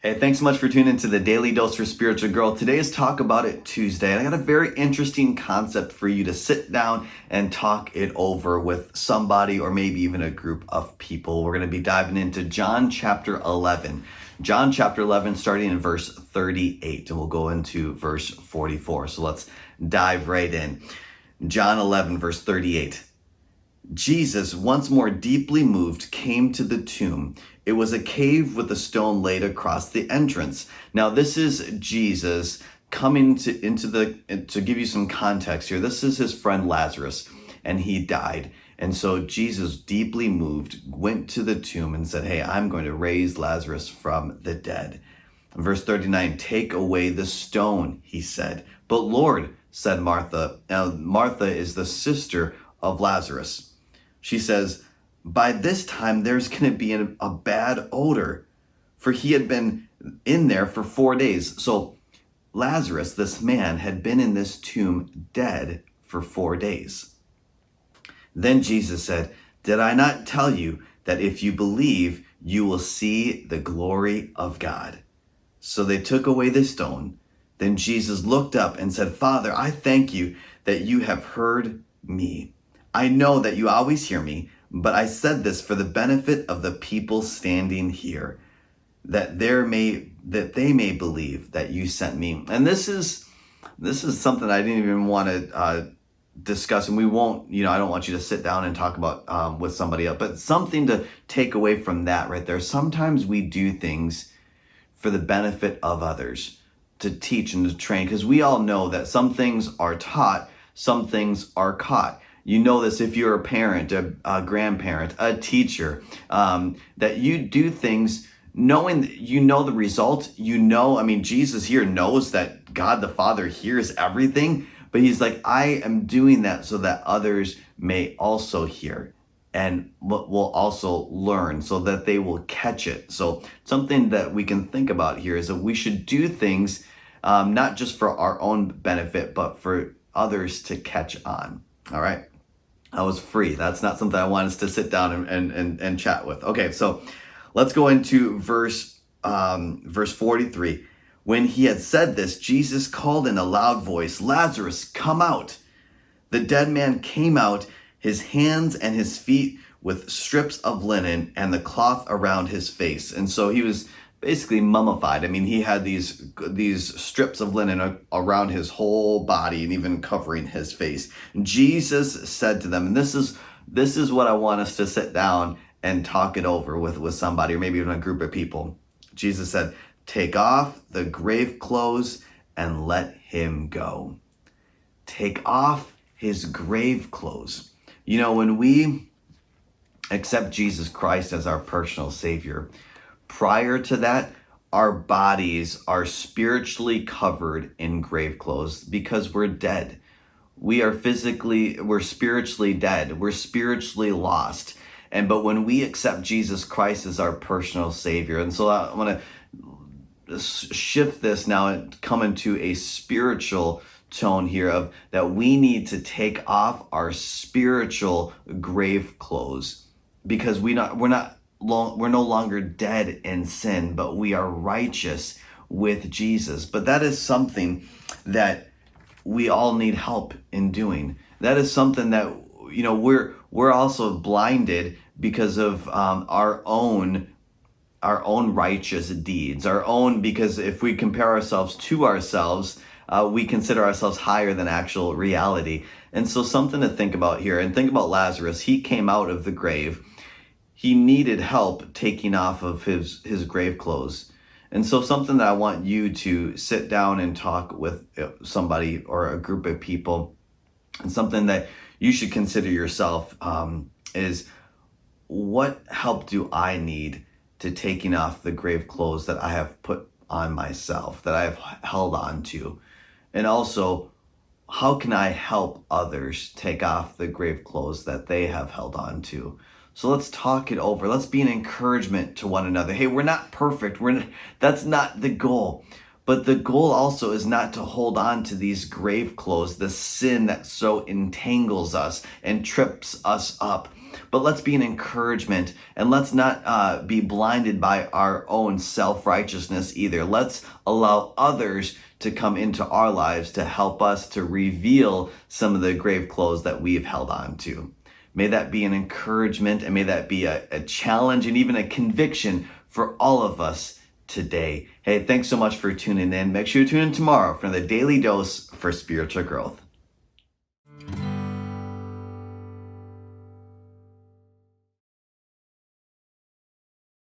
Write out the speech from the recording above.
Hey, thanks so much for tuning into the Daily Dose for Spiritual Growth. Today is Talk About It Tuesday, and I got a very interesting concept for you to sit down and talk it over with somebody or maybe even a group of people. We're going to be diving into John chapter 11. John chapter 11, starting in verse 38, and we'll go into verse 44. So let's dive right in. John 11, verse 38. Jesus, once more deeply moved, came to the tomb. It was a cave with a stone laid across the entrance. Now, this is Jesus coming to give you some context here. This is his friend Lazarus, and he died. And so Jesus, deeply moved, went to the tomb and said, "Hey, I'm going to raise Lazarus from the dead." Verse 39, "Take away the stone," he said. "But Lord," said Martha. Now, Martha is the sister of Lazarus. She says, "By this time there's going to be a bad odor, for he had been in there for 4 days." So Lazarus, this man, had been in this tomb dead for 4 days. Then Jesus said, "Did I not tell you that if you believe, you will see the glory of God?" So they took away the stone. Then Jesus looked up and said, "Father, I thank you that you have heard me. I know that you always hear me, but I said this for the benefit of the people standing here, that they may believe that you sent me." And this is something I didn't even want to discuss, and we won't. I don't want you to sit down and talk about with somebody else, but something to take away from that right there. Sometimes we do things for the benefit of others, to teach and to train, because we all know that some things are taught, some things are caught. You know this if you're a parent, a grandparent, a teacher, that you do things knowing that you know the result. Jesus here knows that God the Father hears everything, but he's like, I am doing that so that others may also hear and will also learn, so that they will catch it. So something that we can think about here is that we should do things not just for our own benefit, but for others to catch on. All right. I was free. That's not something I want us to sit down and chat with. Okay, so let's go into verse 43. When he had said this, Jesus called in a loud voice, "Lazarus, come out." The dead man came out, his hands and his feet with strips of linen and the cloth around his face. And so he was basically mummified. He had these strips of linen around his whole body and even covering his face. Jesus said to them, and this is what I want us to sit down and talk it over with somebody, or maybe even a group of people. Jesus said, "Take off the grave clothes and let him go." Take off his grave clothes. When we accept Jesus Christ as our personal Savior, prior to that, our bodies are spiritually covered in grave clothes because we're dead. We're spiritually dead. We're spiritually lost. But when we accept Jesus Christ as our personal Savior, and so I want to shift this now and come into a spiritual tone here of that we need to take off our spiritual grave clothes, because we're no longer dead in sin, but we are righteous with Jesus. But that is something that we all need help in doing. That is something that we're also blinded because of our own righteous deeds, because if we compare ourselves to ourselves, we consider ourselves higher than actual reality. And so something to think about here, and think about Lazarus. He came out of the grave. He needed help taking off of his grave clothes. And so something that I want you to sit down and talk with somebody or a group of people, and something that you should consider yourself is, what help do I need to taking off the grave clothes that I have put on myself, that I have held on to? And also, how can I help others take off the grave clothes that they have held on to? So let's talk it over. Let's be an encouragement to one another. Hey, we're not perfect. That's not the goal. But the goal also is not to hold on to these grave clothes, the sin that so entangles us and trips us up. but let's be an encouragement, and let's not be blinded by our own self-righteousness either. Let's allow others to come into our lives to help us to reveal some of the grave clothes that we've held on to. May that be an encouragement, and may that be a challenge and even a conviction for all of us today. Hey, thanks so much for tuning in. Make sure you tune in tomorrow for the Daily Dose for Spiritual Growth.